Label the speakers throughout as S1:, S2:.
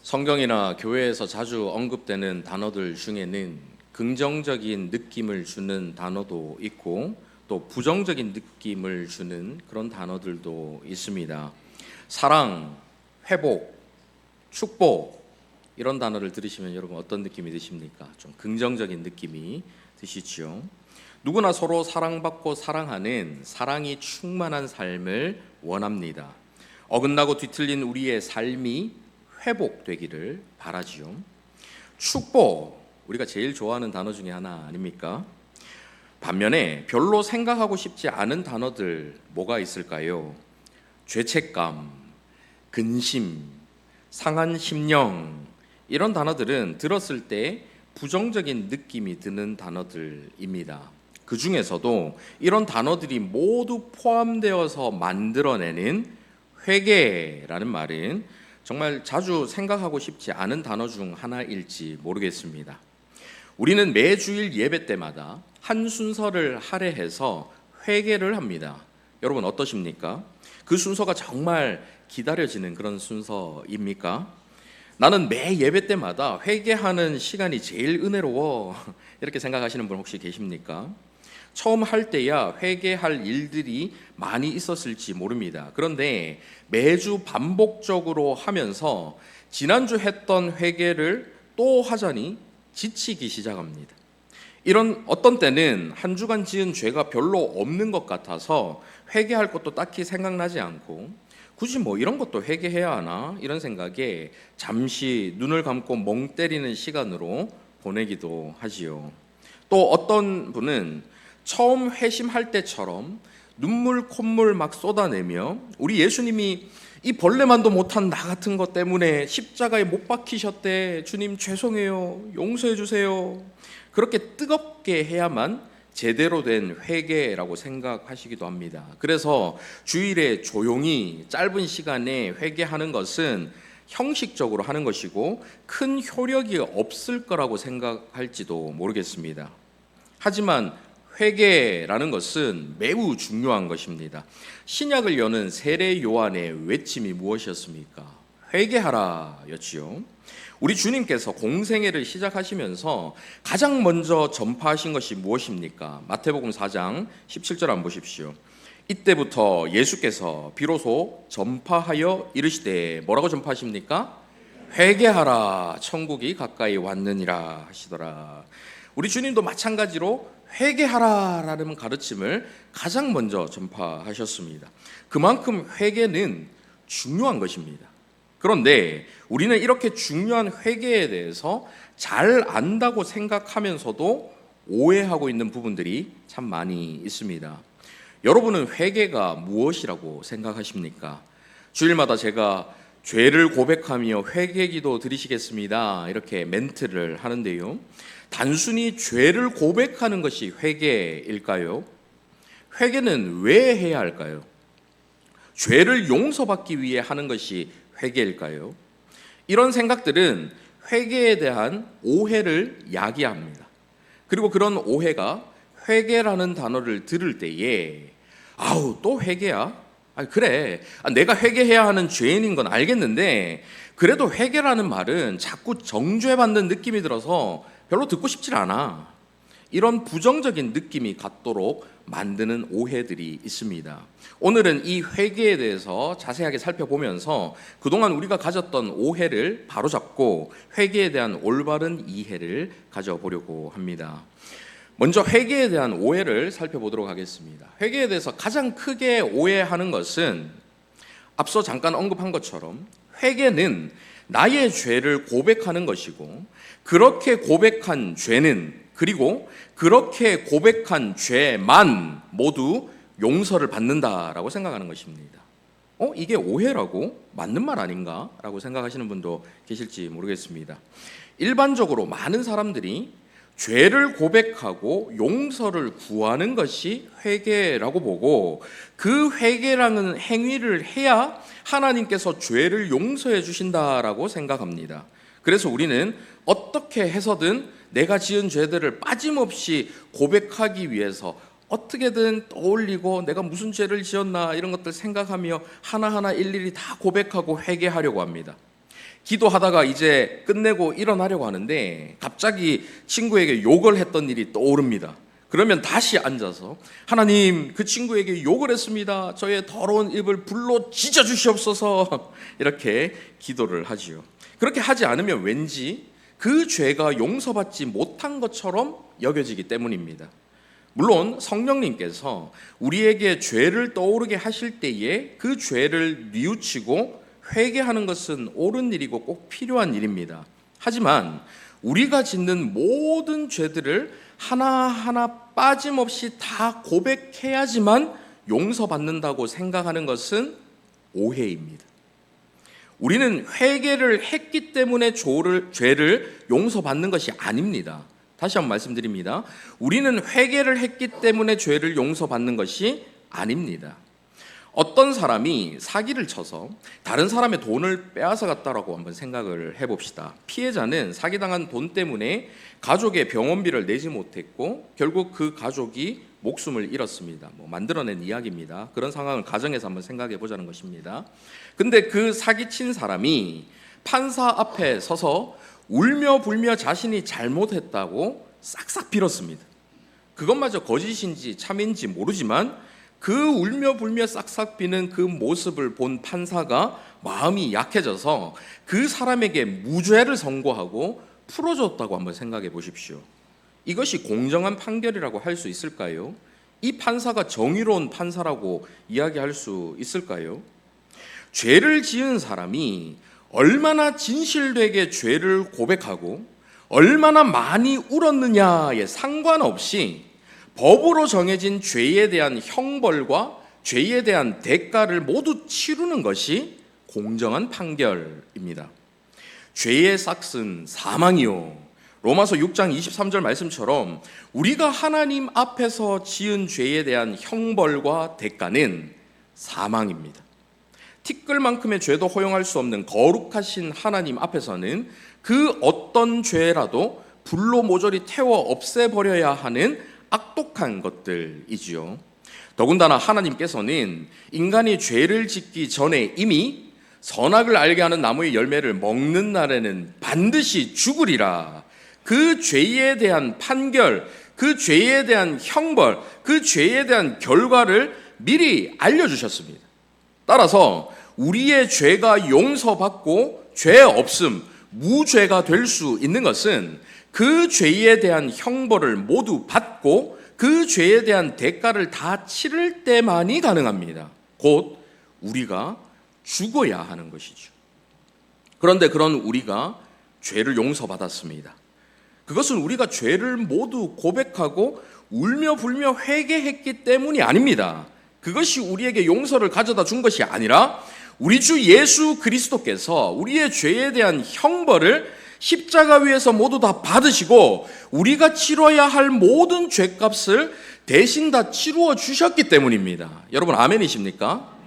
S1: 성경이나 교회에서 자주 언급되는 단어들 중에는 긍정적인 느낌을 주는 단어도 있고 또 부정적인 느낌을 주는 그런 단어들도 있습니다. 사랑, 회복, 축복 이런 단어를 들으시면 여러분 어떤 느낌이 드십니까? 좀 긍정적인 느낌이 드시죠. 누구나 서로 사랑받고 사랑하는 사랑이 충만한 삶을 원합니다. 어긋나고 뒤틀린 우리의 삶이 회복되기를 바라지요. 축복, 우리가 제일 좋아하는 단어 중에 하나 아닙니까? 반면에 별로 생각하고 싶지 않은 단어들 뭐가 있을까요? 죄책감, 근심, 상한 심령 이런 단어들은 들었을 때 부정적인 느낌이 드는 단어들입니다. 그 중에서도 이런 단어들이 모두 포함되어서 만들어내는 회개라는 말은 정말 자주 생각하고 싶지 않은 단어 중 하나일지 모르겠습니다. 우리는 매주일 예배 때마다 한 순서를 할애해서 회개를 합니다. 여러분 어떠십니까? 그 순서가 정말 기다려지는 그런 순서입니까? 나는 매 예배 때마다 회개하는 시간이 제일 은혜로워 이렇게 생각하시는 분 혹시 계십니까? 처음 할 때야 회개할 일들이 많이 있었을지 모릅니다. 그런데 매주 반복적으로 하면서 지난주 했던 회개를 또 하자니 지치기 시작합니다. 이런 어떤 때는 한 주간 지은 죄가 별로 없는 것 같아서 회개할 것도 딱히 생각나지 않고 굳이 뭐 이런 것도 회개해야 하나 이런 생각에 잠시 눈을 감고 멍 때리는 시간으로 보내기도 하지요. 또 어떤 분은 처음 회심할 때처럼 눈물 콧물 막 쏟아내며 우리 예수님이 이 벌레만도 못한 나 같은 것 때문에 십자가에 못 박히셨대. 주님 죄송해요. 용서해 주세요. 그렇게 뜨겁게 해야만 제대로 된 회개라고 생각하시기도 합니다. 그래서 주일에 조용히 짧은 시간에 회개하는 것은 형식적으로 하는 것이고 큰 효력이 없을 거라고 생각할지도 모르겠습니다. 하지만 회개라는 것은 매우 중요한 것입니다. 신약을 여는 세례 요한의 외침이 무엇이었습니까? 회개하라 였지요. 우리 주님께서 공생애를 시작하시면서 가장 먼저 전파하신 것이 무엇입니까? 마태복음 4장 17절 한번 보십시오. 이때부터 예수께서 비로소 전파하여 이르시되 뭐라고 전파하십니까? 회개하라 천국이 가까이 왔느니라 하시더라. 우리 주님도 마찬가지로 회개하라라는 가르침을 가장 먼저 전파하셨습니다. 그만큼 회개는 중요한 것입니다. 그런데 우리는 이렇게 중요한 회개에 대해서 잘 안다고 생각하면서도 오해하고 있는 부분들이 참 많이 있습니다. 여러분은 회개가 무엇이라고 생각하십니까? 주일마다 제가 죄를 고백하며 회개기도 드리시겠습니다 이렇게 멘트를 하는데요, 단순히 죄를 고백하는 것이 회개일까요? 회개는 왜 해야 할까요? 죄를 용서받기 위해 하는 것이 회개일까요? 이런 생각들은 회개에 대한 오해를 야기합니다. 그리고 그런 오해가 회개라는 단어를 들을 때에 아우 또 회개야? 그래 내가 회개해야 하는 죄인인 건 알겠는데 그래도 회개라는 말은 자꾸 정죄받는 느낌이 들어서 별로 듣고 싶지 않아. 이런 부정적인 느낌이 갖도록 만드는 오해들이 있습니다. 오늘은 이 회개에 대해서 자세하게 살펴보면서 그동안 우리가 가졌던 오해를 바로잡고 회개에 대한 올바른 이해를 가져보려고 합니다. 먼저 회개에 대한 오해를 살펴보도록 하겠습니다. 회개에 대해서 가장 크게 오해하는 것은 앞서 잠깐 언급한 것처럼 회개는 나의 죄를 고백하는 것이고 그렇게 고백한 죄는 그리고 그렇게 고백한 죄만 모두 용서를 받는다라고 생각하는 것입니다. 이게 오해라고? 맞는 말 아닌가? 라고 생각하시는 분도 계실지 모르겠습니다. 일반적으로 많은 사람들이 죄를 고백하고 용서를 구하는 것이 회개라고 보고 그 회개라는 행위를 해야 하나님께서 죄를 용서해 주신다라고 생각합니다. 그래서 우리는 어떻게 해서든 내가 지은 죄들을 빠짐없이 고백하기 위해서 어떻게든 떠올리고 내가 무슨 죄를 지었나 이런 것들 생각하며 하나하나 일일이 다 고백하고 회개하려고 합니다. 기도하다가 이제 끝내고 일어나려고 하는데 갑자기 친구에게 욕을 했던 일이 떠오릅니다. 그러면 다시 앉아서 하나님, 그 친구에게 욕을 했습니다. 저의 더러운 입을 불로 찢어 주시옵소서. 이렇게 기도를 하지요. 그렇게 하지 않으면 왠지 그 죄가 용서받지 못한 것처럼 여겨지기 때문입니다. 물론 성령님께서 우리에게 죄를 떠오르게 하실 때에 그 죄를 뉘우치고 회개하는 것은 옳은 일이고 꼭 필요한 일입니다. 하지만 우리가 짓는 모든 죄들을 하나하나 빠짐없이 다 고백해야지만 용서받는다고 생각하는 것은 오해입니다. 우리는 회개를 했기 때문에 죄를 용서받는 것이 아닙니다. 다시 한번 말씀드립니다. 우리는 회개를 했기 때문에 죄를 용서받는 것이 아닙니다. 어떤 사람이 사기를 쳐서 다른 사람의 돈을 빼앗아갔다라고 한번 생각을 해봅시다. 피해자는 사기당한 돈 때문에 가족의 병원비를 내지 못했고 결국 그 가족이 목숨을 잃었습니다. 만들어낸 이야기입니다. 그런 상황을 가정에서 한번 생각해 보자는 것입니다. 근데 그 사기친 사람이 판사 앞에 서서 울며 불며 자신이 잘못했다고 싹싹 빌었습니다. 그것마저 거짓인지 참인지 모르지만 그 울며 불며 싹싹 비는 그 모습을 본 판사가 마음이 약해져서 그 사람에게 무죄를 선고하고 풀어줬다고 한번 생각해 보십시오. 이것이 공정한 판결이라고 할 수 있을까요? 이 판사가 정의로운 판사라고 이야기할 수 있을까요? 죄를 지은 사람이 얼마나 진실되게 죄를 고백하고 얼마나 많이 울었느냐에 상관없이 법으로 정해진 죄에 대한 형벌과 죄에 대한 대가를 모두 치르는 것이 공정한 판결입니다. 죄의 삭은 사망이요. 로마서 6장 23절 말씀처럼 우리가 하나님 앞에서 지은 죄에 대한 형벌과 대가는 사망입니다. 티끌만큼의 죄도 허용할 수 없는 거룩하신 하나님 앞에서는 그 어떤 죄라도 불로 모조리 태워 없애버려야 하는 악독한 것들이지요. 더군다나 하나님께서는 인간이 죄를 짓기 전에 이미 선악을 알게 하는 나무의 열매를 먹는 날에는 반드시 죽으리라. 그 죄에 대한 판결, 그 죄에 대한 형벌, 그 죄에 대한 결과를 미리 알려주셨습니다. 따라서 우리의 죄가 용서받고 죄 없음, 무죄가 될 수 있는 것은 그 죄에 대한 형벌을 모두 받고 그 죄에 대한 대가를 다 치를 때만이 가능합니다. 곧 우리가 죽어야 하는 것이죠. 그런데 그런 우리가 죄를 용서받았습니다. 그것은 우리가 죄를 모두 고백하고 울며 불며 회개했기 때문이 아닙니다. 그것이 우리에게 용서를 가져다 준 것이 아니라 우리 주 예수 그리스도께서 우리의 죄에 대한 형벌을 십자가 위에서 모두 다 받으시고 우리가 치러야 할 모든 죄값을 대신 다 치루어 주셨기 때문입니다. 여러분 아멘이십니까?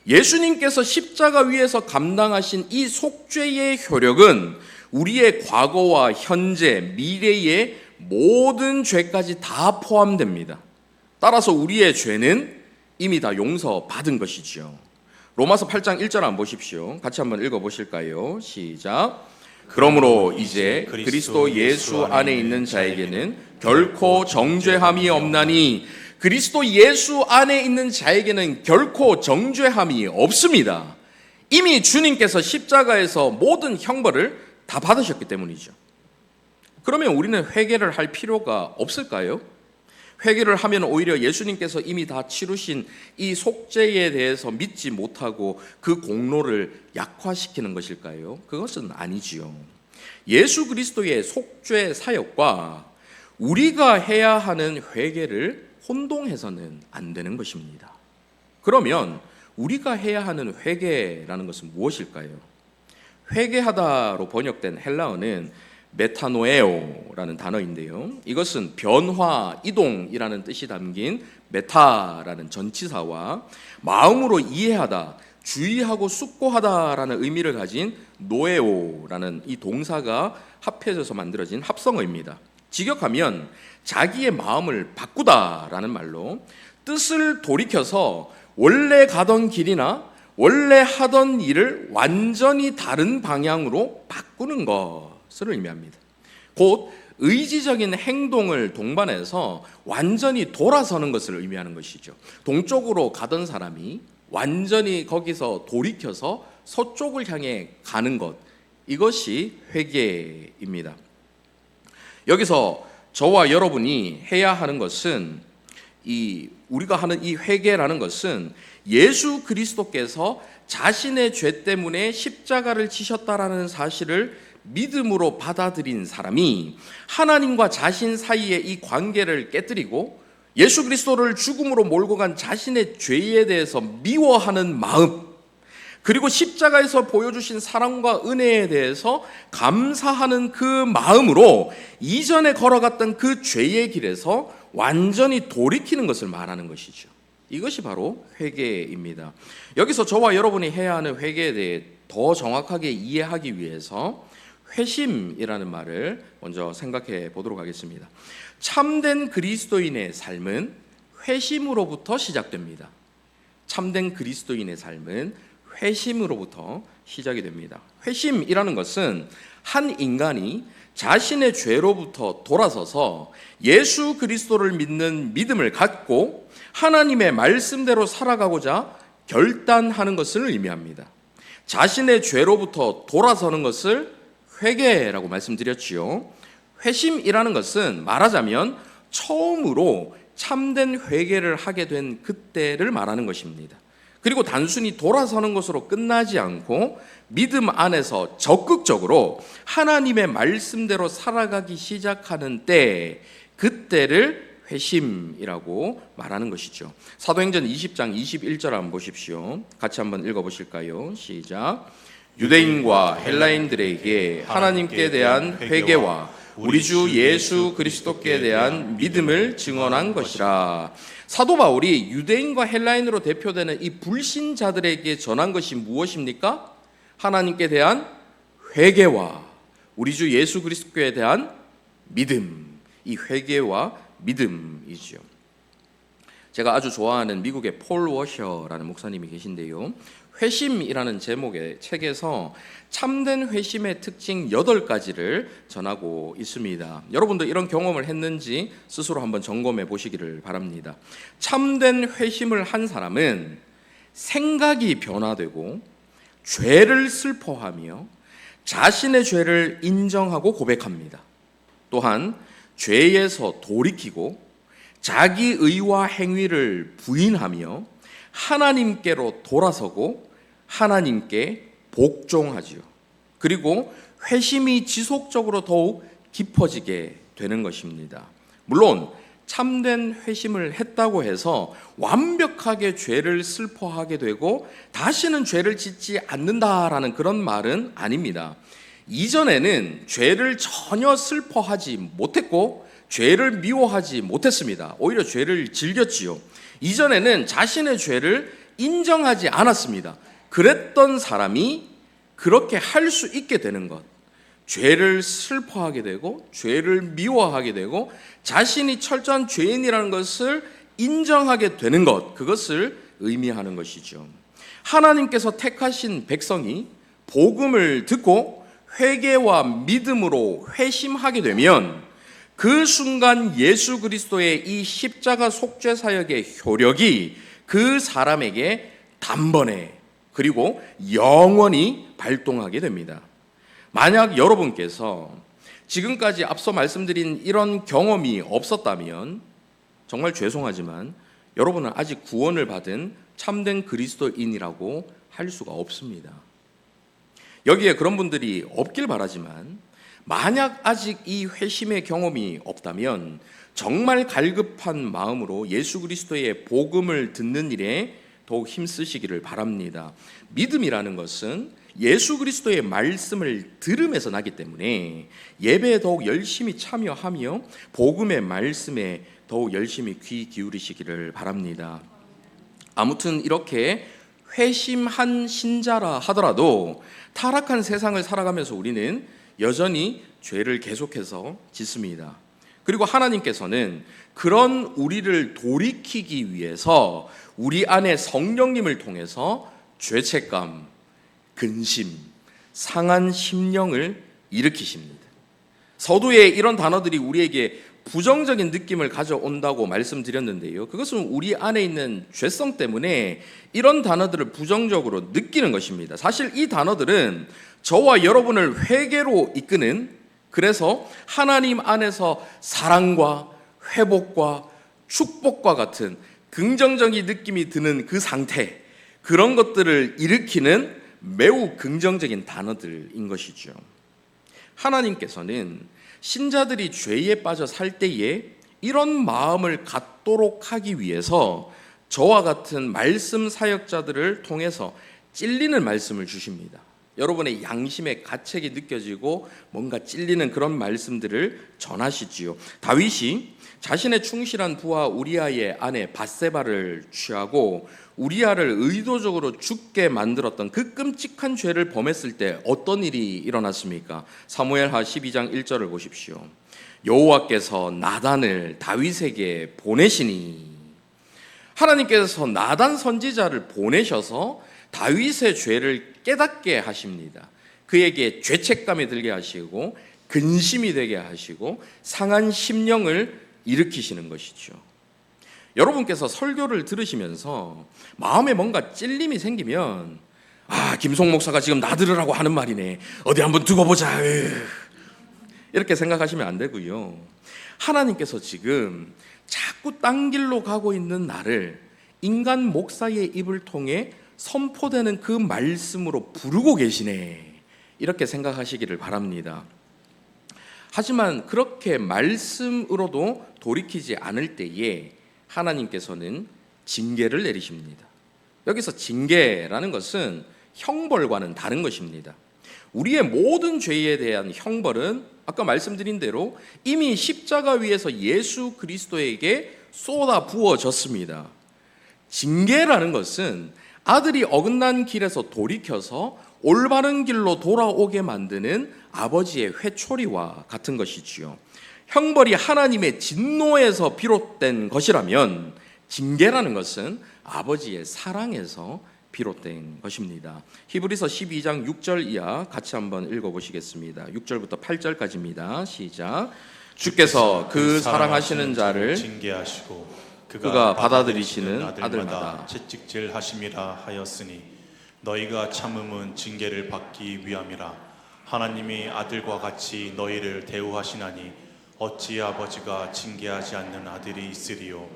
S1: 예수님께서 십자가 위에서 감당하신 이 속죄의 효력은 우리의 과거와 현재, 미래의 모든 죄까지 다 포함됩니다. 따라서 우리의 죄는 이미 다 용서받은 것이지요. 로마서 8장 1절 한번 보십시오. 같이 한번 읽어보실까요? 시작. 그러므로 이제 그리스도 예수 안에 있는 자에게는 결코 정죄함이 없나니 그리스도 예수 안에 있는 자에게는 결코 정죄함이 없습니다. 이미 주님께서 십자가에서 모든 형벌을 다 받으셨기 때문이죠. 그러면 우리는 회개를 할 필요가 없을까요? 회개를 하면 오히려 예수님께서 이미 다 치르신 이 속죄에 대해서 믿지 못하고 그 공로를 약화시키는 것일까요? 그것은 아니지요. 예수 그리스도의 속죄 사역과 우리가 해야 하는 회개를 혼동해서는 안 되는 것입니다. 그러면 우리가 해야 하는 회개라는 것은 무엇일까요? 회개하다로 번역된 헬라어는 메타노에오라는 단어인데요. 이것은 변화, 이동이라는 뜻이 담긴 메타라는 전치사와 마음으로 이해하다, 주의하고 숙고하다라는 의미를 가진 노에오라는 이 동사가 합해져서 만들어진 합성어입니다. 직역하면 자기의 마음을 바꾸다라는 말로 뜻을 돌이켜서 원래 가던 길이나 원래 하던 일을 완전히 다른 방향으로 바꾸는 것을 의미합니다. 곧 의지적인 행동을 동반해서 완전히 돌아서는 것을 의미하는 것이죠. 동쪽으로 가던 사람이 완전히 거기서 돌이켜서 서쪽을 향해 가는 것, 이것이 회개입니다. 여기서 저와 여러분이 해야 하는 것은 우리가 하는 이 회개라는 것은 예수 그리스도께서 자신의 죄 때문에 십자가를 지셨다라는 사실을 믿음으로 받아들인 사람이 하나님과 자신 사이의 이 관계를 깨뜨리고 예수 그리스도를 죽음으로 몰고 간 자신의 죄에 대해서 미워하는 마음, 그리고 십자가에서 보여주신 사랑과 은혜에 대해서 감사하는 그 마음으로 이전에 걸어갔던 그 죄의 길에서 완전히 돌이키는 것을 말하는 것이죠. 이것이 바로 회개입니다. 여기서 저와 여러분이 해야 하는 회개에 대해 더 정확하게 이해하기 위해서 회심이라는 말을 먼저 생각해 보도록 하겠습니다. 참된 그리스도인의 삶은 회심으로부터 시작됩니다. 참된 그리스도인의 삶은 회심으로부터 시작이 됩니다. 회심이라는 것은 한 인간이 자신의 죄로부터 돌아서서 예수 그리스도를 믿는 믿음을 갖고 하나님의 말씀대로 살아가고자 결단하는 것을 의미합니다. 자신의 죄로부터 돌아서는 것을 회개라고 말씀드렸지요. 회심이라는 것은 말하자면 처음으로 참된 회개를 하게 된 그때를 말하는 것입니다. 그리고 단순히 돌아서는 것으로 끝나지 않고 믿음 안에서 적극적으로 하나님의 말씀대로 살아가기 시작하는 때, 그때를 회심이라고 말하는 것이죠. 사도행전 20장 21절 한번 보십시오. 같이 한번 읽어보실까요? 시작. 유대인과 헬라인들에게 하나님께 대한 회개와 우리 주 예수 그리스도께 대한 믿음을 증언한 것이라. 사도 바울이 유대인과 헬라인으로 대표되는 이 불신자들에게 전한 것이 무엇입니까? 하나님께 대한 회개와 우리 주 예수 그리스도께 대한 믿음. 이 회개와 믿음이지요. 제가 아주 좋아하는 미국의 폴 워셔라는 목사님이 계신데요, 회심이라는 제목의 책에서 참된 회심의 특징 8가지를 전하고 있습니다. 여러분도 이런 경험을 했는지 스스로 한번 점검해 보시기를 바랍니다. 참된 회심을 한 사람은 생각이 변화되고 죄를 슬퍼하며 자신의 죄를 인정하고 고백합니다. 또한 죄에서 돌이키고 자기 의와 행위를 부인하며 하나님께로 돌아서고 하나님께 복종하지요. 그리고 회심이 지속적으로 더욱 깊어지게 되는 것입니다. 물론 참된 회심을 했다고 해서 완벽하게 죄를 슬퍼하게 되고 다시는 죄를 짓지 않는다라는 그런 말은 아닙니다. 이전에는 죄를 전혀 슬퍼하지 못했고 죄를 미워하지 못했습니다. 오히려 죄를 즐겼지요. 이전에는 자신의 죄를 인정하지 않았습니다. 그랬던 사람이 그렇게 할 수 있게 되는 것, 죄를 슬퍼하게 되고 죄를 미워하게 되고 자신이 철저한 죄인이라는 것을 인정하게 되는 것, 그것을 의미하는 것이죠. 하나님께서 택하신 백성이 복음을 듣고 회개와 믿음으로 회심하게 되면 그 순간 예수 그리스도의 이 십자가 속죄 사역의 효력이 그 사람에게 단번에 그리고 영원히 발동하게 됩니다. 만약 여러분께서 지금까지 앞서 말씀드린 이런 경험이 없었다면 정말 죄송하지만 여러분은 아직 구원을 받은 참된 그리스도인이라고 할 수가 없습니다. 여기에 그런 분들이 없길 바라지만 만약 아직 이 회심의 경험이 없다면 정말 갈급한 마음으로 예수 그리스도의 복음을 듣는 일에 더욱 힘쓰시기를 바랍니다. 믿음이라는 것은 예수 그리스도의 말씀을 들음에서 나기 때문에 예배에 더욱 열심히 참여하며 복음의 말씀에 더욱 열심히 귀 기울이시기를 바랍니다. 아무튼 이렇게 회심한 신자라 하더라도 타락한 세상을 살아가면서 우리는 여전히 죄를 계속해서 짓습니다. 그리고 하나님께서는 그런 우리를 돌이키기 위해서 우리 안에 성령님을 통해서 죄책감, 근심, 상한 심령을 일으키십니다. 서두에 이런 단어들이 우리에게 부정적인 느낌을 가져온다고 말씀드렸는데요. 그것은 우리 안에 있는 죄성 때문에 이런 단어들을 부정적으로 느끼는 것입니다. 사실 이 단어들은 저와 여러분을 회개로 이끄는, 그래서 하나님 안에서 사랑과 회복과 축복과 같은 긍정적인 느낌이 드는 그 상태, 그런 것들을 일으키는 매우 긍정적인 단어들인 것이죠. 하나님께서는 신자들이 죄에 빠져 살 때에 이런 마음을 갖도록 하기 위해서 저와 같은 말씀 사역자들을 통해서 찔리는 말씀을 주십니다. 여러분의 양심의 가책이 느껴지고 뭔가 찔리는 그런 말씀들을 전하시지요. 다윗이 자신의 충실한 부하 우리아의 아내 밧세바를 취하고 우리아를 의도적으로 죽게 만들었던 그 끔찍한 죄를 범했을 때 어떤 일이 일어났습니까? 사무엘하 12장 1절을 보십시오. 여호와께서 나단을 다윗에게 보내시니, 하나님께서 나단 선지자를 보내셔서 다윗의 죄를 깨닫게 하십니다. 그에게 죄책감이 들게 하시고 근심이 되게 하시고 상한 심령을 일으키시는 것이죠. 여러분께서 설교를 들으시면서 마음에 뭔가 찔림이 생기면 김송 목사가 지금 나들으라고 하는 말이네, 어디 한번 두고 보자, 이렇게 생각하시면 안 되고요. 하나님께서 지금 자꾸 딴 길로 가고 있는 나를 인간 목사의 입을 통해 선포되는 그 말씀으로 부르고 계시네, 이렇게 생각하시기를 바랍니다. 하지만 그렇게 말씀으로도 돌이키지 않을 때에 하나님께서는 징계를 내리십니다. 여기서 징계라는 것은 형벌과는 다른 것입니다. 우리의 모든 죄에 대한 형벌은 아까 말씀드린 대로 이미 십자가 위에서 예수 그리스도에게 쏟아 부어졌습니다. 징계라는 것은 아들이 어긋난 길에서 돌이켜서 올바른 길로 돌아오게 만드는 아버지의 회초리와 같은 것이지요. 형벌이 하나님의 진노에서 비롯된 것이라면 징계라는 것은 아버지의 사랑에서 비롯된 것입니다. 히브리서 12장 6절 이하 같이 한번 읽어보시겠습니다. 6절부터 8절까지입니다. 시작. 주께서 그 사랑하시는 자를
S2: 징계하시고
S1: 그가 받아들이시는 아들마다
S2: 채찍질하심이라 하였으니 너희가 참음은 징계를 받기 위함이라. 하나님이 아들과 같이 너희를 대우하시나니 어찌 아버지가 징계하지 않는 아들이 있으리요.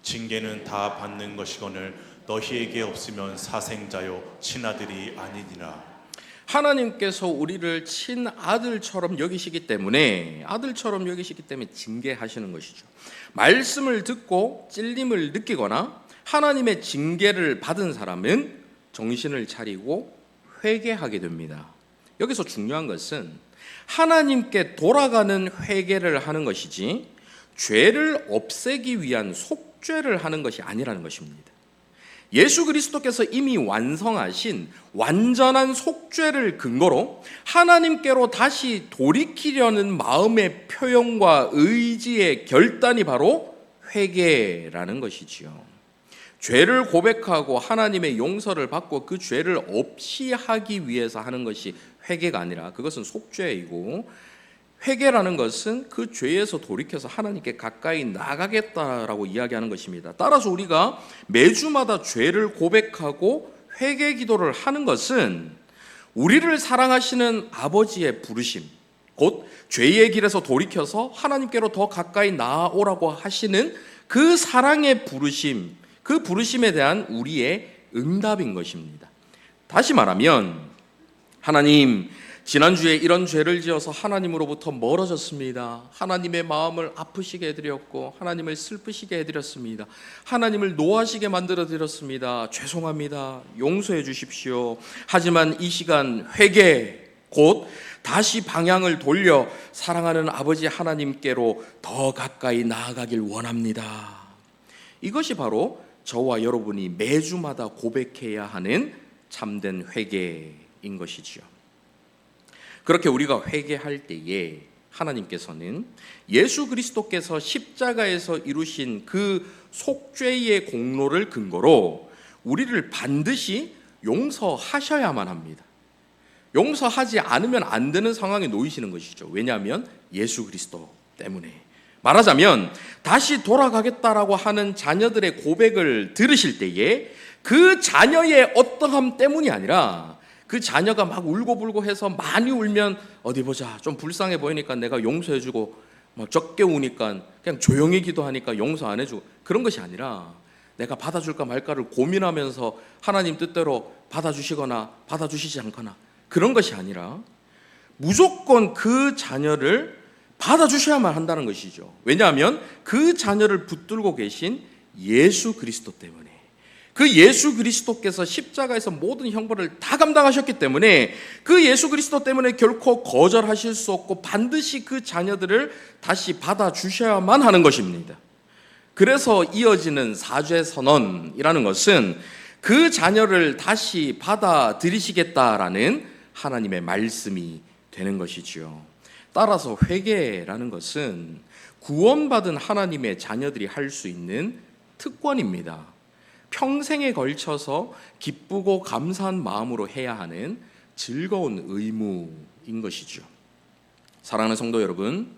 S2: 징계는 다 받는 것이거늘 너희에게 없으면 사생자요 친아들이 아니니라.
S1: 하나님께서 우리를 친아들처럼 여기시기 때문에 징계하시는 것이죠. 말씀을 듣고 찔림을 느끼거나 하나님의 징계를 받은 사람은 정신을 차리고 회개하게 됩니다. 여기서 중요한 것은 하나님께 돌아가는 회개를 하는 것이지 죄를 없애기 위한 속죄를 하는 것이 아니라는 것입니다. 예수 그리스도께서 이미 완성하신 완전한 속죄를 근거로 하나님께로 다시 돌이키려는 마음의 표현과 의지의 결단이 바로 회개라는 것이지요. 죄를 고백하고 하나님의 용서를 받고 그 죄를 없이 하기 위해서 하는 것이 회개가 아니라 그것은 속죄이고, 회개라는 것은 그 죄에서 돌이켜서 하나님께 가까이 나가겠다라고 이야기하는 것입니다. 따라서 우리가 매주마다 죄를 고백하고 회개 기도를 하는 것은 우리를 사랑하시는 아버지의 부르심, 곧 죄의 길에서 돌이켜서 하나님께로 더 가까이 나아오라고 하시는 그 사랑의 부르심, 그 부르심에 대한 우리의 응답인 것입니다. 다시 말하면, 하나님, 지난주에 이런 죄를 지어서 하나님으로부터 멀어졌습니다. 하나님의 마음을 아프시게 해드렸고 하나님을 슬프시게 해드렸습니다. 하나님을 노하시게 만들어드렸습니다. 죄송합니다. 용서해 주십시오. 하지만 이 시간 회개, 곧 다시 방향을 돌려 사랑하는 아버지 하나님께로 더 가까이 나아가길 원합니다. 이것이 바로 저와 여러분이 매주마다 고백해야 하는 참된 회개인 것이지요. 그렇게 우리가 회개할 때에 하나님께서는 예수 그리스도께서 십자가에서 이루신 그 속죄의 공로를 근거로 우리를 반드시 용서하셔야만 합니다. 용서하지 않으면 안 되는 상황에 놓이시는 것이죠. 왜냐하면 예수 그리스도 때문에. 말하자면 다시 돌아가겠다라고 하는 자녀들의 고백을 들으실 때에 그 자녀의 어떠함 때문이 아니라 그 자녀가 막 울고불고 해서 많이 울면 어디 보자 좀 불쌍해 보이니까 내가 용서해주고 뭐 적게 우니까 그냥 조용히 기도하니까 용서 안 해주고 그런 것이 아니라 내가 받아줄까 말까를 고민하면서 하나님 뜻대로 받아주시거나 받아주시지 않거나 그런 것이 아니라 무조건 그 자녀를 받아주셔야만 한다는 것이죠. 왜냐하면 그 자녀를 붙들고 계신 예수 그리스도 때문에, 그 예수 그리스도께서 십자가에서 모든 형벌을 다 감당하셨기 때문에 그 예수 그리스도 때문에 결코 거절하실 수 없고 반드시 그 자녀들을 다시 받아주셔야만 하는 것입니다. 그래서 이어지는 사죄 선언이라는 것은 그 자녀를 다시 받아들이시겠다라는 하나님의 말씀이 되는 것이지요. 따라서 회개라는 것은 구원받은 하나님의 자녀들이 할 수 있는 특권입니다. 평생에 걸쳐서 기쁘고 감사한 마음으로 해야 하는 즐거운 의무인 것이죠. 사랑하는 성도 여러분,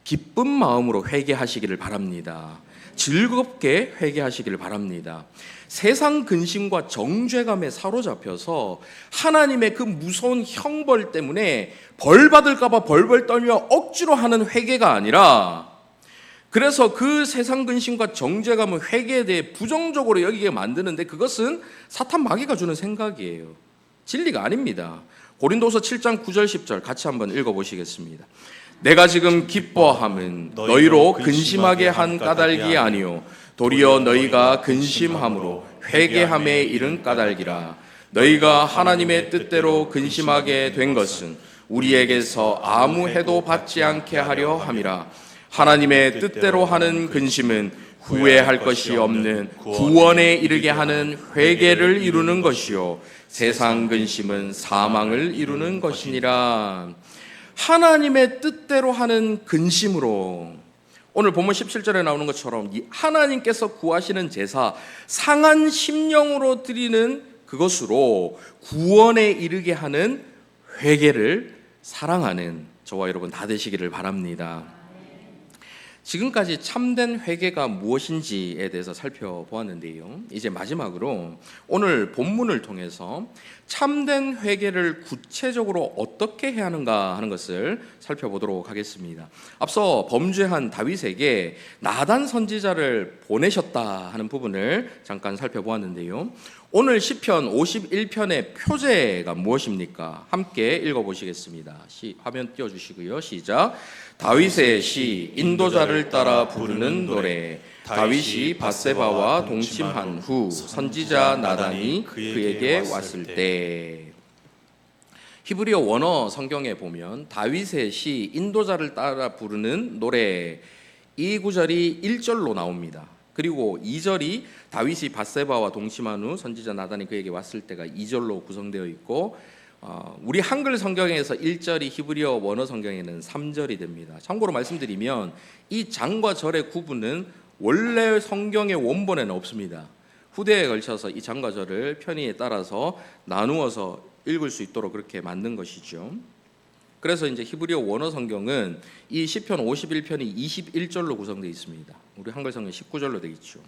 S1: 기쁜 마음으로 회개하시기를 바랍니다. 즐겁게 회개하시기를 바랍니다. 세상 근심과 정죄감에 사로잡혀서 하나님의 그 무서운 형벌 때문에 벌 받을까 봐 벌벌 떨며 억지로 하는 회개가 아니라, 그래서 그 세상 근심과 정죄감은 회개에 대해 부정적으로 여기게 만드는데 그것은 사탄 마귀가 주는 생각이에요. 진리가 아닙니다. 고린도서 7장 9절 10절 같이 한번 읽어보시겠습니다. 내가 지금 기뻐함은 너희로 근심하게 한 까닭이 아니요 도리어 너희가 근심함으로 회개함에 이른 까닭이라. 너희가 하나님의 뜻대로 근심하게 된 것은 우리에게서 아무 해도 받지 않게 하려 함이라. 하나님의 뜻대로 하는 근심은 후회할 것이 없는 구원에 이르게 하는 회개를 이루는 것이요 세상 근심은 사망을 이루는 것이니라. 하나님의 뜻대로 하는 근심으로, 오늘 본문 17절에 나오는 것처럼 하나님께서 구하시는 제사, 상한 심령으로 드리는 그것으로 구원에 이르게 하는 회개를 사랑하는 저와 여러분 다 되시기를 바랍니다. 지금까지 참된 회개가 무엇인지에 대해서 살펴보았는데요. 이제 마지막으로 오늘 본문을 통해서 참된 회개를 구체적으로 어떻게 해야 하는가 하는 것을 살펴보도록 하겠습니다. 앞서 범죄한 다윗에게 나단 선지자를 보내셨다 하는 부분을 잠깐 살펴보았는데요. 오늘 시편 51편의 표제가 무엇입니까? 함께 읽어보시겠습니다. 화면 띄워주시고요. 시작. 다윗의 시, 인도자를 따라 부르는 노래. 다윗이 밧세바와 동침한 후 선지자 나단이 그에게 왔을 때. 히브리어 원어 성경에 보면 다윗의 시, 인도자를 따라 부르는 노래, 이 구절이 1절로 나옵니다. 그리고 2절이 다윗이 밧세바와 동침한 후 선지자 나단이 그에게 왔을 때가 2절로 구성되어 있고, 우리 한글 성경에서 1절이 히브리어 원어 성경에는 3절이 됩니다. 참고로 말씀드리면 이 장과 절의 구분은 원래 성경의 원본에는 없습니다. 후대에 걸쳐서 이 장과 절을 편의에 따라서 나누어서 읽을 수 있도록 그렇게 만든 것이죠. 그래서 이제 히브리어 원어 성경은 이 시편 51편이 21절로 구성되어 있습니다. 우리 한글 성경 19절로 되어 있죠.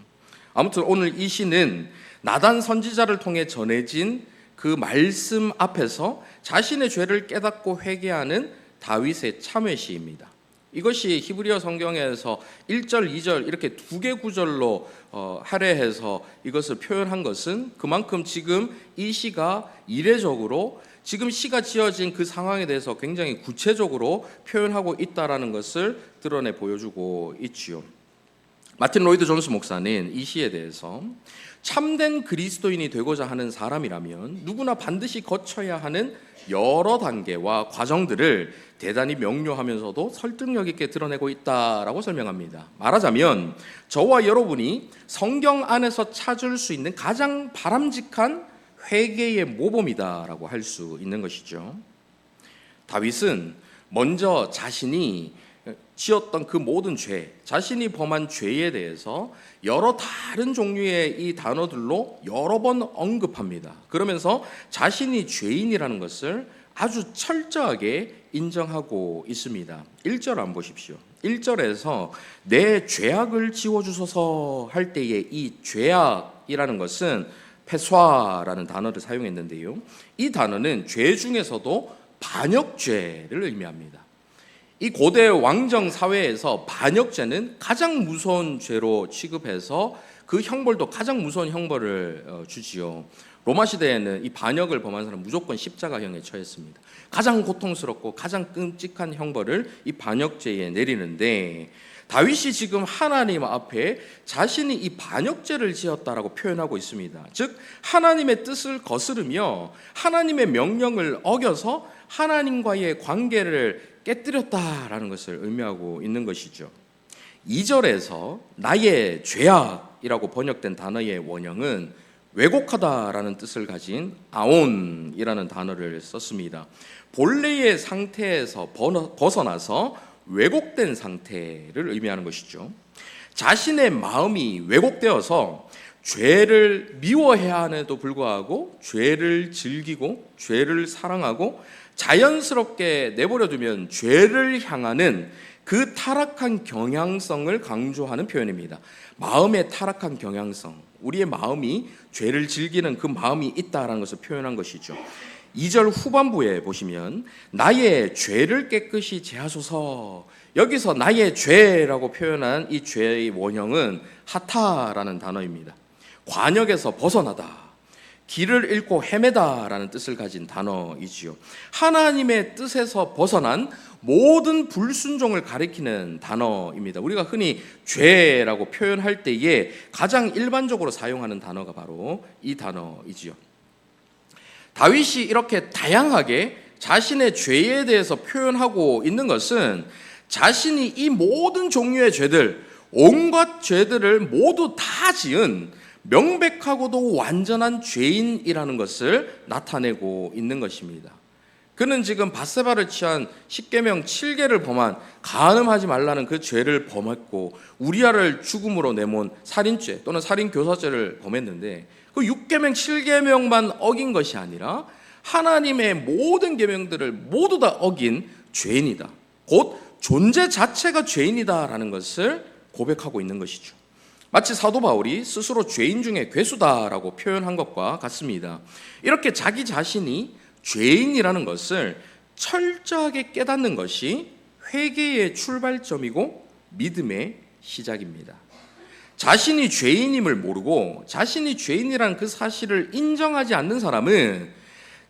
S1: 아무튼 오늘 이 시는 나단 선지자를 통해 전해진 그 말씀 앞에서 자신의 죄를 깨닫고 회개하는 다윗의 참회 시입니다. 이것이 히브리어 성경에서 1절, 2절 이렇게 두 개 구절로 할애해서 이것을 표현한 것은 그만큼 지금 이 시가 이례적으로 지금 시가 지어진 그 상황에 대해서 굉장히 구체적으로 표현하고 있다라는 것을 드러내 보여주고 있지요. 마틴 로이드 존스 목사는 이 시에 대해서 참된 그리스도인이 되고자 하는 사람이라면 누구나 반드시 거쳐야 하는 여러 단계와 과정들을 대단히 명료하면서도 설득력 있게 드러내고 있다라고 설명합니다. 말하자면 저와 여러분이 성경 안에서 찾을 수 있는 가장 바람직한 회개의 모범이다라고 할 수 있는 것이죠. 다윗은 먼저 자신이 지었던 그 모든 죄, 자신이 범한 죄에 대해서 여러 다른 종류의 이 단어들로 여러 번 언급합니다. 그러면서 자신이 죄인이라는 것을 아주 철저하게 인정하고 있습니다. 1절 한번 보십시오. 1절에서 내 죄악을 지워주소서 할 때의 이 죄악이라는 것은 페쏴라는 단어를 사용했는데요. 이 단어는 죄 중에서도 반역죄를 의미합니다. 이 고대 왕정 사회에서 반역죄는 가장 무서운 죄로 취급해서 그 형벌도 가장 무서운 형벌을 주지요. 로마 시대에는 이 반역을 범한 사람 무조건 십자가형에 처했습니다. 가장 고통스럽고 가장 끔찍한 형벌을 이 반역죄에 내리는데, 다윗이 지금 하나님 앞에 자신이 이 반역죄를 지었다라고 표현하고 있습니다. 즉 하나님의 뜻을 거스르며 하나님의 명령을 어겨서 하나님과의 관계를 깨뜨렸다라는 것을 의미하고 있는 것이죠. 2절에서 나의 죄악이라고 번역된 단어의 원형은 왜곡하다라는 뜻을 가진 아온이라는 단어를 썼습니다. 본래의 상태에서 벗어나서 왜곡된 상태를 의미하는 것이죠. 자신의 마음이 왜곡되어서 죄를 미워해야 함에도 불구하고 죄를 즐기고 죄를 사랑하고 자연스럽게 내버려두면 죄를 향하는 그 타락한 경향성을 강조하는 표현입니다. 마음의 타락한 경향성, 우리의 마음이 죄를 즐기는 그 마음이 있다라는 것을 표현한 것이죠. 2절 후반부에 보시면 나의 죄를 깨끗이 제하소서, 여기서 나의 죄라고 표현한 이 죄의 원형은 하타라는 단어입니다. 관역에서 벗어나다, 길을 잃고 헤매다라는 뜻을 가진 단어이지요. 하나님의 뜻에서 벗어난 모든 불순종을 가리키는 단어입니다. 우리가 흔히 죄라고 표현할 때에 가장 일반적으로 사용하는 단어가 바로 이 단어이지요. 다윗이 이렇게 다양하게 자신의 죄에 대해서 표현하고 있는 것은 자신이 이 모든 종류의 죄들, 온갖 죄들을 모두 다 지은 명백하고도 완전한 죄인이라는 것을 나타내고 있는 것입니다. 그는 지금 밧세바를 취한 십계명 7개를 범한 간음하지 말라는 그 죄를 범했고 우리아를 죽음으로 내몬 살인죄 또는 살인교사죄를 범했는데 그 6계명 7계명만 어긴 것이 아니라 하나님의 모든 계명들을 모두 다 어긴 죄인이다. 곧 존재 자체가 죄인이다라는 것을 고백하고 있는 것이죠. 마치 사도 바울이 스스로 죄인 중에 괴수다라고 표현한 것과 같습니다. 이렇게 자기 자신이 죄인이라는 것을 철저하게 깨닫는 것이 회개의 출발점이고 믿음의 시작입니다. 자신이 죄인임을 모르고 자신이 죄인이라는 그 사실을 인정하지 않는 사람은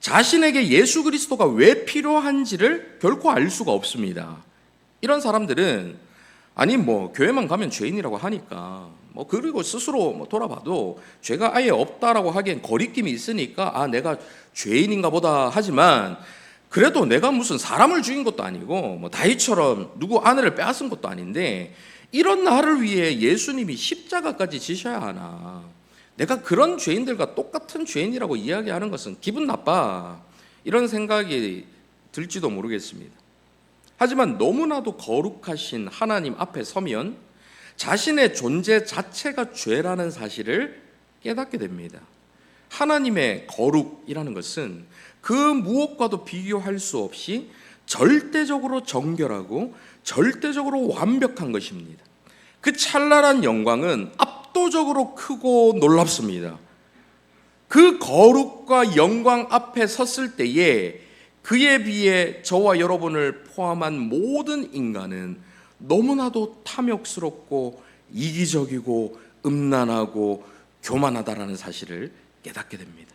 S1: 자신에게 예수 그리스도가 왜 필요한지를 결코 알 수가 없습니다. 이런 사람들은 아니 교회만 가면 죄인이라고 하니까 그리고 스스로 돌아봐도 죄가 아예 없다라고 하기엔 거리낌이 있으니까 내가 죄인인가 보다 하지만 그래도 내가 무슨 사람을 죽인 것도 아니고 다윗처럼 누구 아내를 빼앗은 것도 아닌데 이런 나를 위해 예수님이 십자가까지 지셔야 하나, 내가 그런 죄인들과 똑같은 죄인이라고 이야기하는 것은 기분 나빠, 이런 생각이 들지도 모르겠습니다. 하지만 너무나도 거룩하신 하나님 앞에 서면 자신의 존재 자체가 죄라는 사실을 깨닫게 됩니다. 하나님의 거룩이라는 것은 그 무엇과도 비교할 수 없이 절대적으로 정결하고 절대적으로 완벽한 것입니다. 그 찬란한 영광은 압도적으로 크고 놀랍습니다. 그 거룩과 영광 앞에 섰을 때에 그에 비해 저와 여러분을 포함한 모든 인간은 너무나도 탐욕스럽고 이기적이고 음란하고 교만하다라는 사실을 깨닫게 됩니다.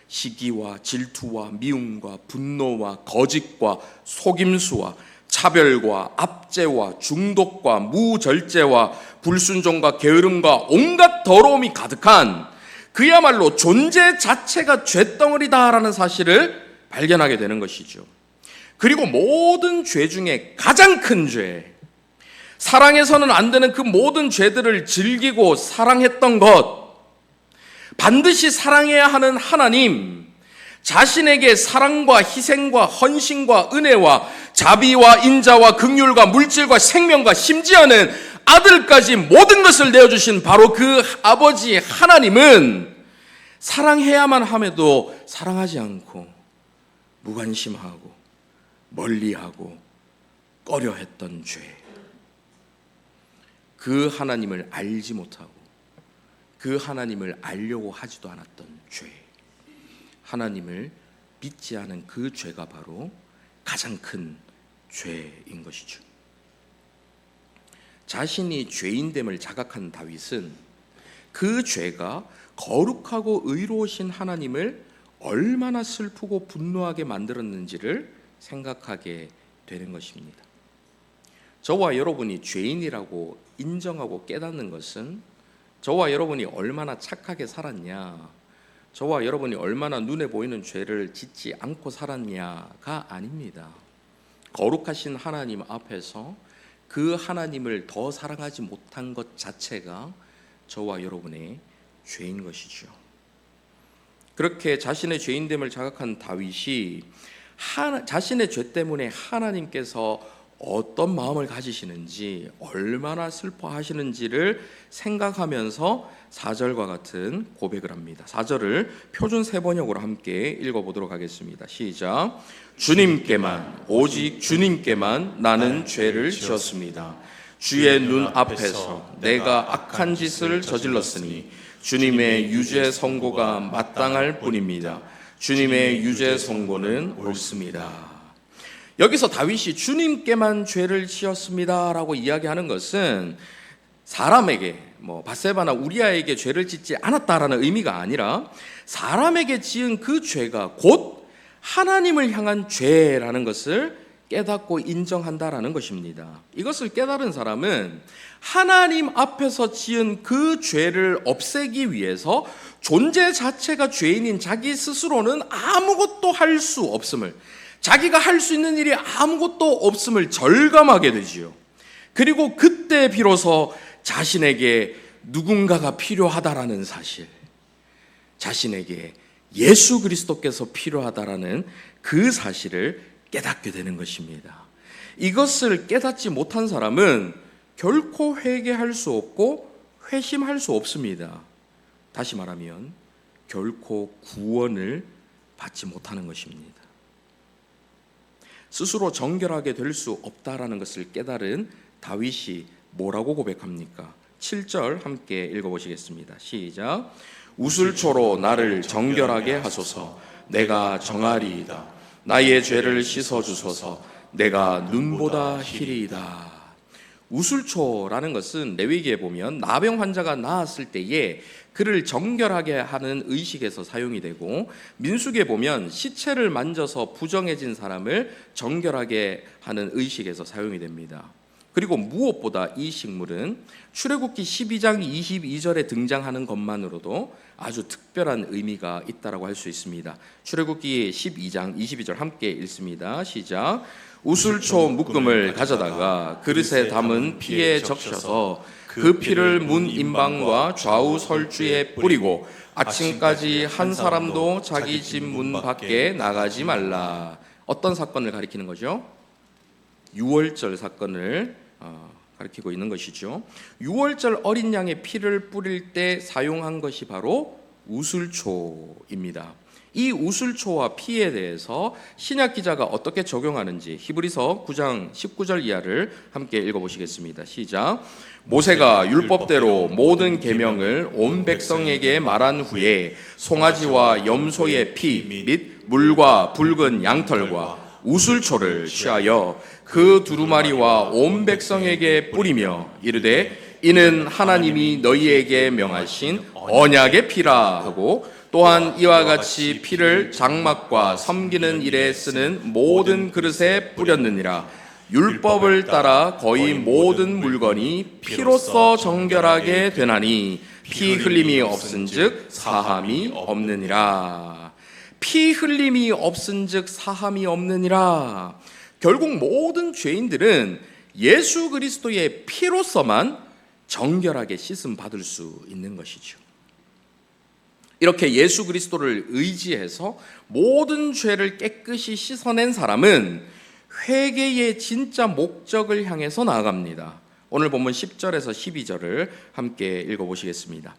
S1: 시기와 질투와 미움과 분노와 거짓과 속임수와 차별과 압제와 중독과 무절제와 불순종과 게으름과 온갖 더러움이 가득한 그야말로 존재 자체가 죄덩어리다라는 사실을 발견하게 되는 것이죠. 그리고 모든 죄 중에 가장 큰 죄, 사랑해서는 안 되는 그 모든 죄들을 즐기고 사랑했던 것, 반드시 사랑해야 하는 하나님, 자신에게 사랑과 희생과 헌신과 은혜와 자비와 인자와 긍휼과 물질과 생명과 심지어는 아들까지 모든 것을 내어주신 바로 그 아버지 하나님은 사랑해야만 함에도 사랑하지 않고 무관심하고 멀리하고 꺼려했던 죄, 그 하나님을 알지 못하고 그 하나님을 알려고 하지도 않았던 죄, 하나님을 믿지 않은 그 죄가 바로 가장 큰 죄인 것이죠. 자신이 죄인됨을 자각한 다윗은 그 죄가 거룩하고 의로우신 하나님을 얼마나 슬프고 분노하게 만들었는지를 생각하게 되는 것입니다. 저와 여러분이 죄인이라고 인정하고 깨닫는 것은 저와 여러분이 얼마나 착하게 살았냐, 저와 여러분이 얼마나 눈에 보이는 죄를 짓지 않고 살았냐가 아닙니다. 거룩하신 하나님 앞에서 그 하나님을 더 사랑하지 못한 것 자체가 저와 여러분의 죄인 것이죠. 그렇게 자신의 죄인됨을 자각한 다윗이 자신의 죄 때문에 하나님께서 어떤 마음을 가지시는지, 얼마나 슬퍼하시는지를 생각하면서 4절과 같은 고백을 합니다. 4절을 표준 세번역으로 함께 읽어보도록 하겠습니다. 시작. 주님께만, 오직 주님께만 나는 죄를 지었습니다. 주의 눈 앞에서 내가 악한 짓을 저질렀으니 주님의 유죄 선고가 마땅할 뿐입니다. 주님의 유죄 선고는 옳습니다. 여기서 다윗이 주님께만 죄를 지었습니다라고 이야기하는 것은 사람에게, 바세바나 우리아에게 죄를 짓지 않았다라는 의미가 아니라 사람에게 지은 그 죄가 곧 하나님을 향한 죄라는 것을 깨닫고 인정한다라는 것입니다. 이것을 깨달은 사람은 하나님 앞에서 지은 그 죄를 없애기 위해서 존재 자체가 죄인인 자기 스스로는 아무것도 할 수 없음을, 자기가 할 수 있는 일이 아무것도 없음을 절감하게 되지요. 그리고 그때 비로소 자신에게 누군가가 필요하다라는 사실, 자신에게 예수 그리스도께서 필요하다라는 그 사실을 깨닫게 되는 것입니다. 이것을 깨닫지 못한 사람은 결코 회개할 수 없고 회심할 수 없습니다. 다시 말하면 결코 구원을 받지 못하는 것입니다. 스스로 정결하게 될 수 없다라는 것을 깨달은 다윗이 뭐라고 고백합니까? 7절 함께 읽어보시겠습니다. 시작. 우슬초로 나를 정결하게 하소서. 내가 정하리이다. 나의 죄를 씻어주소서. 내가 눈보다 희리이다. 우슬초라는 것은 레위기에 보면 나병 환자가 나았을 때에 그를 정결하게 하는 의식에서 사용이 되고, 민수기에 보면 시체를 만져서 부정해진 사람을 정결하게 하는 의식에서 사용이 됩니다. 그리고 무엇보다 이 식물은 출애굽기 12장 22절에 등장하는 것만으로도 아주 특별한 의미가 있다라고 할 수 있습니다. 출애굽기 12장 22절 함께 읽습니다. 시작. 우슬초 묶음을 가져다가 그릇에 담은 피에 적셔서 그 피를 문 임방과 좌우 설주에 뿌리고 아침까지 한 사람도 자기 집 문 밖에 나가지 말라. 어떤 사건을 가리키는 거죠? 유월절 사건을 가리키고 있는 것이죠. 유월절 어린 양의 피를 뿌릴 때 사용한 것이 바로 우슬초입니다. 이 우슬초와 피에 대해서 신약 기자가 어떻게 적용하는지 히브리서 9장 19절 이하를 함께 읽어보시겠습니다. 시작. 모세가 율법대로 모든 계명을 온 백성에게 말한 후에 송아지와 염소의 피 및 물과 붉은 양털과 우슬초를 취하여 그 두루마리와 온 백성에게 뿌리며 이르되 이는 하나님이 너희에게 명하신 언약의 피라 하고, 또한 이와 같이 피를 장막과 섬기는 일에 쓰는 모든 그릇에 뿌렸느니라. 율법을 따라 거의 모든 물건이 피로써 정결하게 되나니 피 흘림이 없은즉 사함이 없느니라. 피 흘림이 없은즉 사함이 없느니라. 결국 모든 죄인들은 예수 그리스도의 피로서만 정결하게 씻음 받을 수 있는 것이죠. 이렇게 예수 그리스도를 의지해서 모든 죄를 깨끗이 씻어낸 사람은 회개의 진짜 목적을 향해서 나아갑니다. 오늘 본문 10절에서 12절을 함께 읽어보시겠습니다.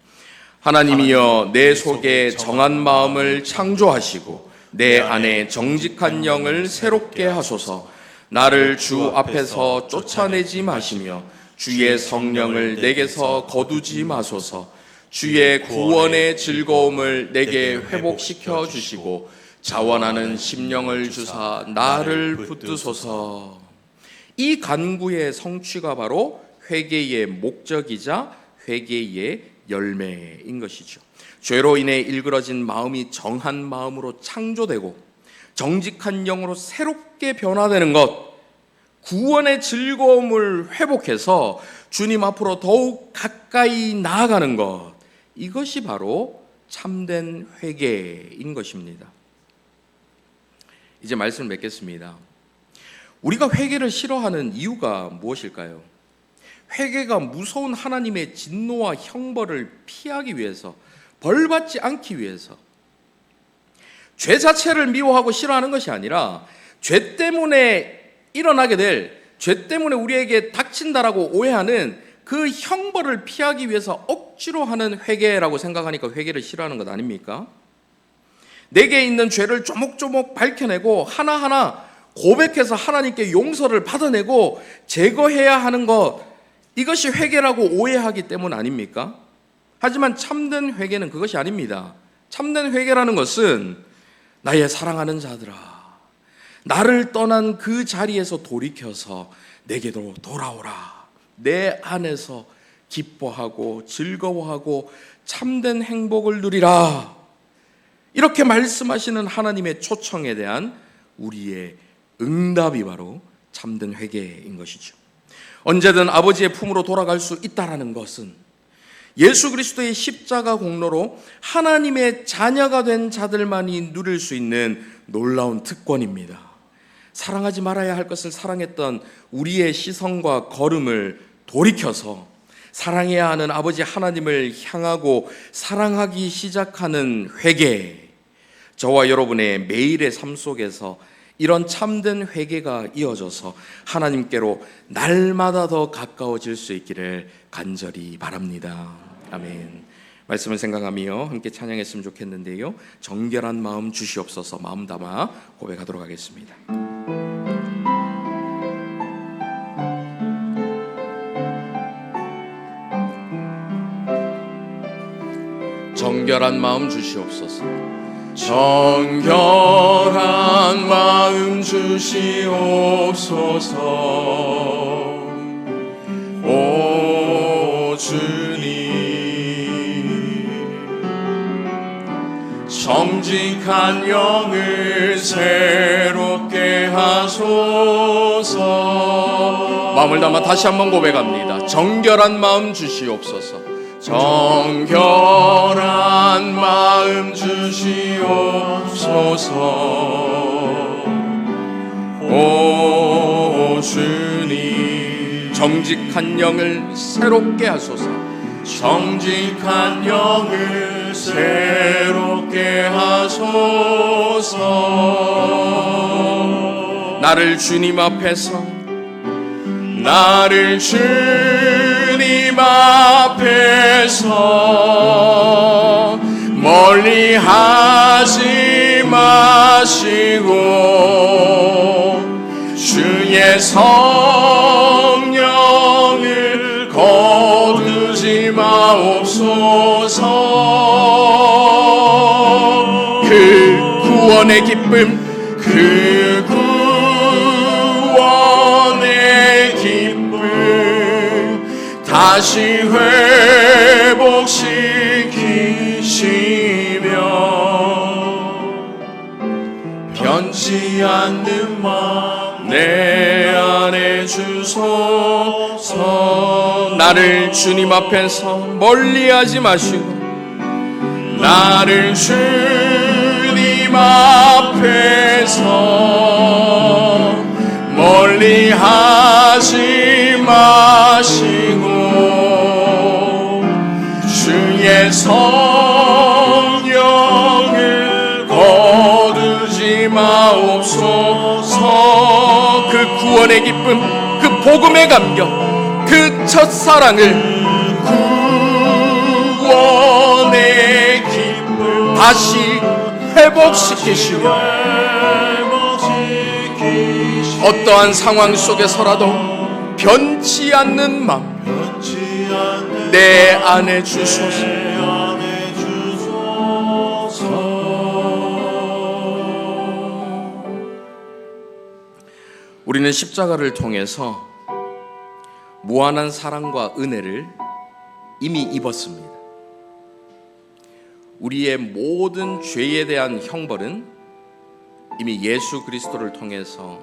S1: 하나님이여 내 속에 정한 마음을 창조하시고 내 안에 정직한 영을 새롭게 하소서. 나를 주 앞에서 쫓아내지 마시며 주의 성령을 내게서 거두지 마소서. 주의 구원의 즐거움을 내게 회복시켜 주시고 자원하는 심령을 주사 나를 붙드소서. 이 간구의 성취가 바로 회개의 목적이자 회개의 열매인 것이죠. 죄로 인해 일그러진 마음이 정한 마음으로 창조되고 정직한 영으로 새롭게 변화되는 것, 구원의 즐거움을 회복해서 주님 앞으로 더욱 가까이 나아가는 것, 이것이 바로 참된 회개인 것입니다. 이제 말씀을 맺겠습니다. 우리가 회개를 싫어하는 이유가 무엇일까요? 회개가 무서운 하나님의 진노와 형벌을 피하기 위해서, 벌받지 않기 위해서, 죄 자체를 미워하고 싫어하는 것이 아니라 죄 때문에 일어나게 될, 죄 때문에 우리에게 닥친다라고 오해하는 그 형벌을 피하기 위해서 억지로 하는 회개라고 생각하니까 회개를 싫어하는 것 아닙니까? 내게 있는 죄를 조목조목 밝혀내고 하나하나 고백해서 하나님께 용서를 받아내고 제거해야 하는 것, 이것이 회개라고 오해하기 때문 아닙니까? 하지만 참된 회개는 그것이 아닙니다. 참된 회개라는 것은 나의 사랑하는 자들아, 나를 떠난 그 자리에서 돌이켜서 내게로 돌아오라. 내 안에서 기뻐하고 즐거워하고 참된 행복을 누리라. 이렇게 말씀하시는 하나님의 초청에 대한 우리의 응답이 바로 참된 회개인 것이죠. 언제든 아버지의 품으로 돌아갈 수 있다라는 것은 예수 그리스도의 십자가 공로로 하나님의 자녀가 된 자들만이 누릴 수 있는 놀라운 특권입니다. 사랑하지 말아야 할 것을 사랑했던 우리의 시선과 걸음을 돌이켜서 사랑해야 하는 아버지 하나님을 향하고 사랑하기 시작하는 회개, 저와 여러분의 매일의 삶 속에서 이런 참된 회개가 이어져서 하나님께로 날마다 더 가까워질 수 있기를 간절히 바랍니다. 아멘. 말씀을 생각하며 함께 찬양했으면 좋겠는데요, 정결한 마음 주시옵소서 마음 담아 고백하도록 하겠습니다. 정결한 마음 주시옵소서. 정결한 마음 주시옵소서. 오 주님, 정직한 영을 새롭게 하소서. 마음을 담아 다시 한번 고백합니다. 정결한 마음 주시옵소서. 정결한 마음 주시옵소서. 오 주님, 정직한 영을 새롭게 하소서. 정직한 영을 새롭게 하소서. 나를 주님 앞에서, 나를 주님 앞에서 멀리 하지 마시고 주의 성령을 거두지 마옵소서. 그 구원의 기쁨, 그 구원의 기쁨 다시 회복시키시며 변치 않는 마음 내 안에 주소서. 나를 주님 앞에서 멀리하지 마시고 나를 주님 앞에서 멀리하지 마시고 주의 성령을 그 구원의 기쁨, 그 복음의 감격, 그 첫사랑을, 구원의 기쁨 다시 회복시키시며 어떠한 상황 속에서라도 변치 않는 마음 내 안에 주소서. 우리는 십자가를 통해서 무한한 사랑과 은혜를 이미 입었습니다. 우리의 모든 죄에 대한 형벌은 이미 예수 그리스도를 통해서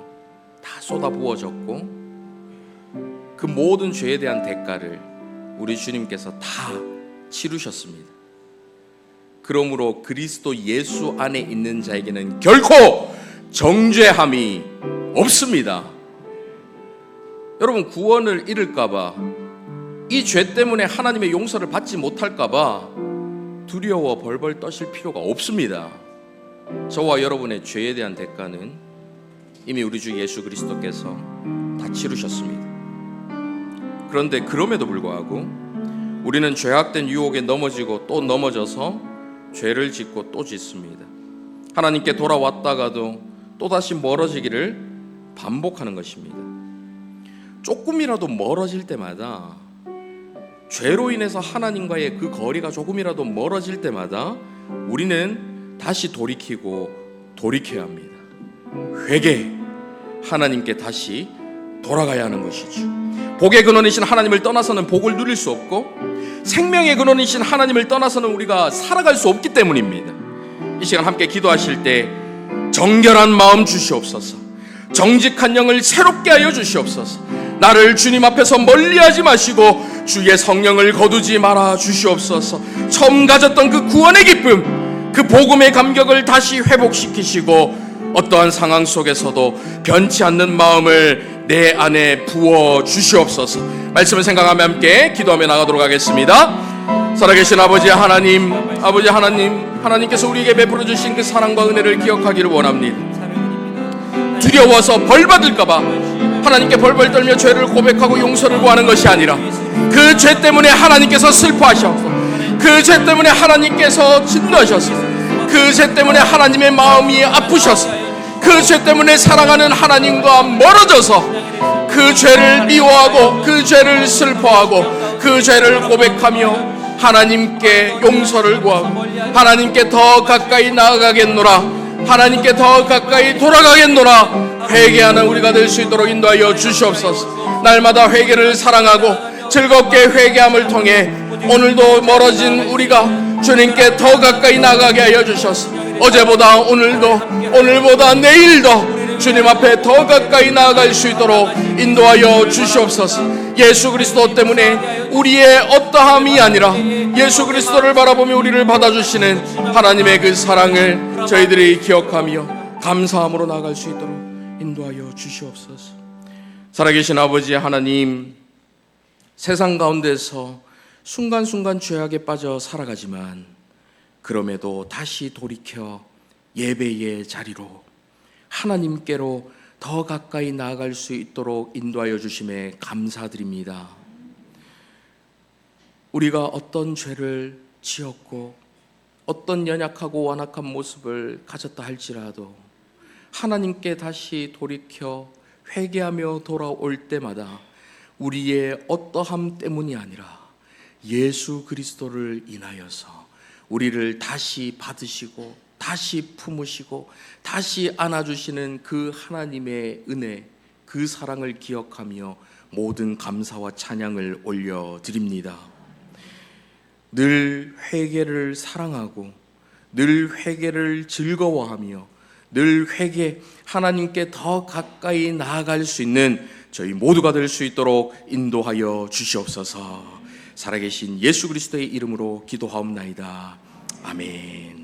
S1: 다 쏟아부어졌고, 그 모든 죄에 대한 대가를 우리 주님께서 다 치르셨습니다. 그러므로 그리스도 예수 안에 있는 자에게는 결코 정죄함이 없습니다. 여러분, 구원을 잃을까봐, 이 죄 때문에 하나님의 용서를 받지 못할까봐 두려워 벌벌 떠실 필요가 없습니다. 저와 여러분의 죄에 대한 대가는 이미 우리 주 예수 그리스도께서 다 치르셨습니다. 그런데 그럼에도 불구하고 우리는 죄악된 유혹에 넘어지고 또 넘어져서 죄를 짓고 또 짓습니다. 하나님께 돌아왔다가도 또다시 멀어지기를 반복하는 것입니다. 조금이라도 멀어질 때마다, 죄로 인해서 하나님과의 그 거리가 조금이라도 멀어질 때마다 우리는 다시 돌이키고 돌이켜야 합니다. 회개, 하나님께 다시 돌아가야 하는 것이죠. 복의 근원이신 하나님을 떠나서는 복을 누릴 수 없고, 생명의 근원이신 하나님을 떠나서는 우리가 살아갈 수 없기 때문입니다. 이 시간 함께 기도하실 때 정결한 마음 주시옵소서, 정직한 영을 새롭게 하여 주시옵소서, 나를 주님 앞에서 멀리하지 마시고 주의 성령을 거두지 말아 주시옵소서. 처음 가졌던 그 구원의 기쁨, 그 복음의 감격을 다시 회복시키시고 어떠한 상황 속에서도 변치 않는 마음을 내 안에 부어 주시옵소서. 말씀을 생각하며 함께 기도하며 나가도록 하겠습니다. 살아계신 아버지 하나님, 아버지 하나님, 하나님께서 우리에게 베풀어 주신 그 사랑과 은혜를 기억하기를 원합니다. 두려워서 벌 받을까봐 하나님께 벌벌 떨며 죄를 고백하고 용서를 구하는 것이 아니라, 그 죄 때문에 하나님께서 슬퍼하셔서, 그 죄 때문에 하나님께서 진노하셔서, 그 죄 때문에 하나님의 마음이 아프셔서, 그 죄 때문에 사랑하는 하나님과 멀어져서 그 죄를 미워하고 그 죄를 슬퍼하고 그 죄를 고백하며 하나님께 용서를 구하고 하나님께 더 가까이 나아가겠노라, 하나님께 더 가까이 돌아가겠노라 회개하는 우리가 될 수 있도록 인도하여 주시옵소서. 날마다 회개를 사랑하고 즐겁게 회개함을 통해 오늘도 멀어진 우리가 주님께 더 가까이 나가게 하여 주셔서 어제보다 오늘도, 오늘보다 내일도 주님 앞에 더 가까이 나아갈 수 있도록 인도하여 주시옵소서. 예수 그리스도 때문에 우리의 어떠함이 아니라 예수 그리스도를 바라보며 우리를 받아주시는 하나님의 그 사랑을 저희들이 기억하며 감사함으로 나아갈 수 있도록 인도하여 주시옵소서. 살아계신 아버지 하나님, 세상 가운데서 순간순간 죄악에 빠져 살아가지만 그럼에도 다시 돌이켜 예배의 자리로 하나님께로 더 가까이 나아갈 수 있도록 인도하여 주심에 감사드립니다. 우리가 어떤 죄를 지었고 어떤 연약하고 완악한 모습을 가졌다 할지라도 하나님께 다시 돌이켜 회개하며 돌아올 때마다 우리의 어떠함 때문이 아니라 예수 그리스도를 인하여서 우리를 다시 받으시고 다시 품으시고 다시 안아주시는 그 하나님의 은혜, 그 사랑을 기억하며 모든 감사와 찬양을 올려드립니다. 늘 회개를 사랑하고 늘 회개를 즐거워하며 늘 회개, 하나님께 더 가까이 나아갈 수 있는 저희 모두가 될 수 있도록 인도하여 주시옵소서. 살아계신 예수 그리스도의 이름으로 기도하옵나이다. 아멘.